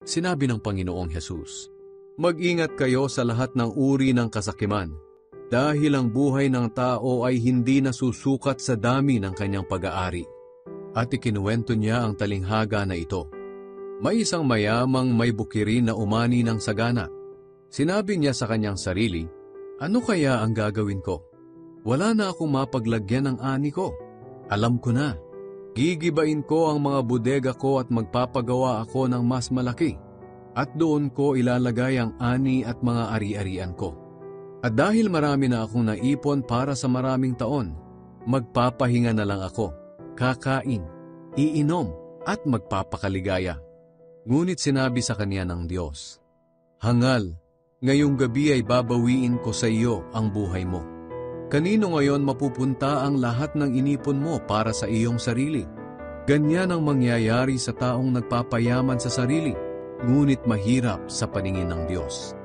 Sinabi ng Panginoong Hesus, "Mag-ingat kayo sa lahat ng uri ng kasakiman, dahil ang buhay ng tao ay hindi nasusukat sa dami ng kanyang pag-aari." At ikinuwento niya ang talinghaga na ito. May isang mayamang may bukirin na umani ng sagana. Sinabi niya sa kanyang sarili, "Ano kaya ang gagawin ko? Wala na akong mapaglagyan ng ani ko. Alam ko na. Gigibain ko ang mga bodega ko at magpapagawa ako ng mas malaki. At doon ko ilalagay ang ani at mga ari-arian ko. At dahil marami na akong naipon para sa maraming taon, magpapahinga na lang ako, kakain, iinom, at magpapakaligaya." Ngunit sinabi sa kanya ng Diyos, "Hangal, ngayong gabi ay babawiin ko sa iyo ang buhay mo. Kanino ngayon mapupunta ang lahat ng inipon mo para sa iyong sarili? Ganyan ang mangyayari sa taong nagpapayaman sa sarili, ngunit mahirap sa paningin ng Diyos."